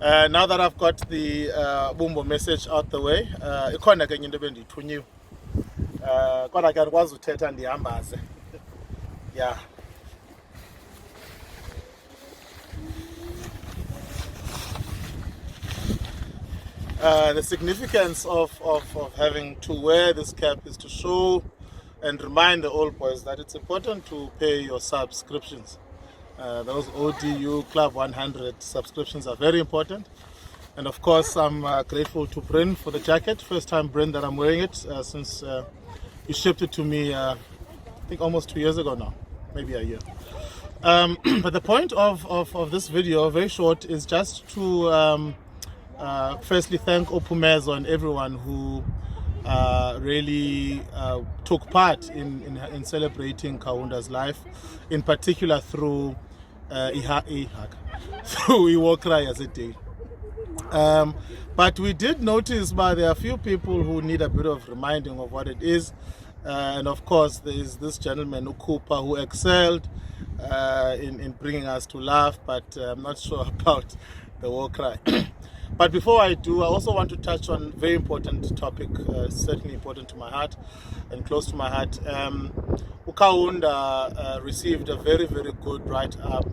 Now that I've got the Bumbo message out the way, ikhona ke into ebendiyithunyiwe. Kodwa ke andikwazi uthetha ndihambaze. Yeah. The significance of having to wear this cap is to show and remind the old boys that it's important to pay your subscriptions. Those ODU Club 100 subscriptions are very important. And of course, I'm grateful to Bryn for the jacket. First time, Bryn, that I'm wearing it since you shipped it to me, I think almost 2 years ago now, maybe a year. But the point of this video, very short, is just to firstly thank Opumezo and everyone who really took part in celebrating Kaunda's life, in particular through Iwokrai as a day. But we did notice there are a few people who need a bit of reminding of what it is. And of course, there is this gentleman, Ukupa, who excelled in bringing us to laugh, but I'm not sure about the war cry. But before I do, I also want to touch on a very important topic, certainly important to my heart and close to my heart. Kaunda received a very, very good write-up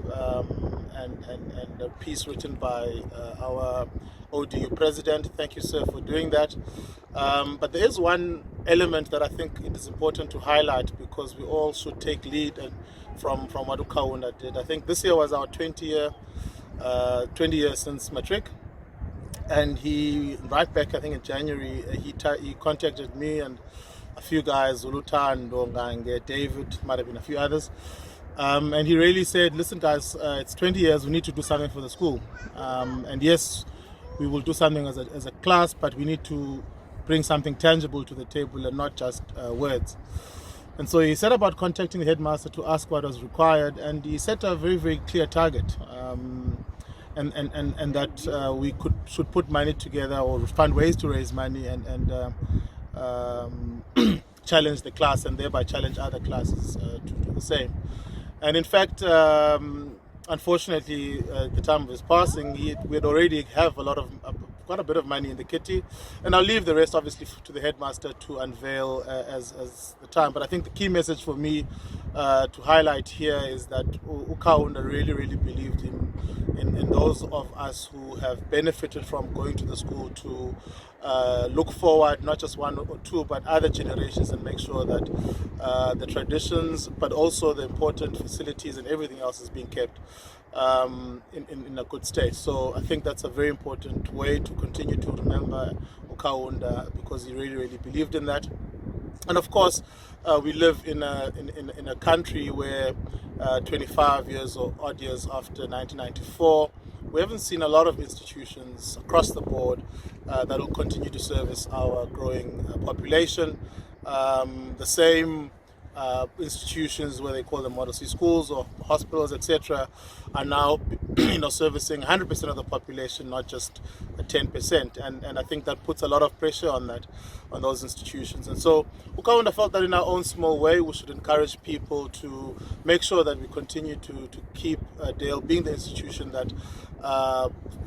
and a piece written by our ODU president. Thank you, sir, for doing that. But there is one element that I think it is important to highlight, because we all should take lead from what Kaunda did. I think this year was our 20 years since matric. And he, right back, I think in January, he contacted me and a few guys, Thando, David, might have been a few others. And he really said, listen guys, it's 20 years, we need to do something for the school. And yes, we will do something as a class, but we need to bring something tangible to the table and not just words. And so he set about contacting the headmaster to ask what was required, and he set a very, very clear target. And that we should put money together or find ways to raise money and challenge the class, and thereby challenge other classes to do the same. And in fact, unfortunately, at the time of his passing, we'd already have quite a bit of money in the kitty, and I'll leave the rest obviously to the headmaster to unveil as the time. But I think the key message for me to highlight here is that Kaunda really, really believed in those of us who have benefited from going to the school to look forward, not just one or two, but other generations, and make sure that the traditions, but also the important facilities and everything else is being kept in a good state. So I think that's a very important way to continue to remember Kaunda, because he really, really believed in that. And of course, we live in a country where 25 years or odd years after 1994, we haven't seen a lot of institutions across the board that will continue to service our growing population. The same institutions, where they call them model C schools or hospitals, etc., are now servicing 100% of the population, not just 10%. And I think that puts a lot of pressure on those institutions. And so Kaunda felt that in our own small way, we should encourage people to make sure that we continue to keep Dale being the institution that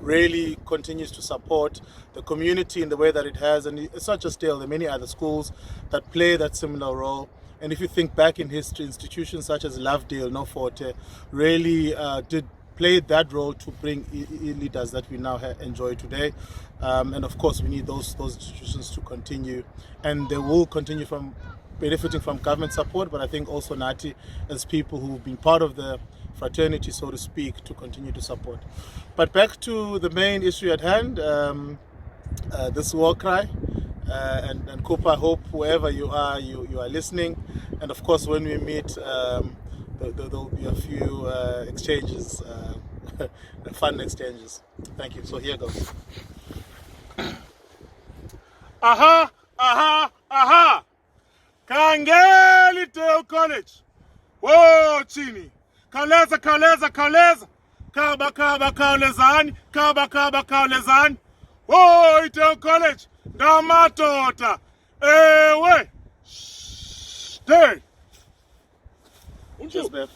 really continues to support the community in the way that it has. And it's not just Dale, there are many other schools that play that similar role. And if you think back in history, institutions such as Lovedale, Norforte, really did play that role to bring leaders that we now enjoy today. And of course, we need those institutions to continue. And they will continue from benefiting from government support, but I think also Nati, as people who've been part of the fraternity, so to speak, to continue to support. But back to the main issue at hand, this war cry. And Cooper, I hope wherever you are listening. And of course, when we meet, there will be a few exchanges, fun exchanges. Thank you. So here goes. Aha, aha, aha. Kangeli Dale College. Whoa, Chini. Kauleza, kauleza, kauleza. Kaba, kaba, kaulezani. Kaba, kaba, kaulezani. Whoa, Dale College. Damatota. Ewe. Stay. Cheers, Beth.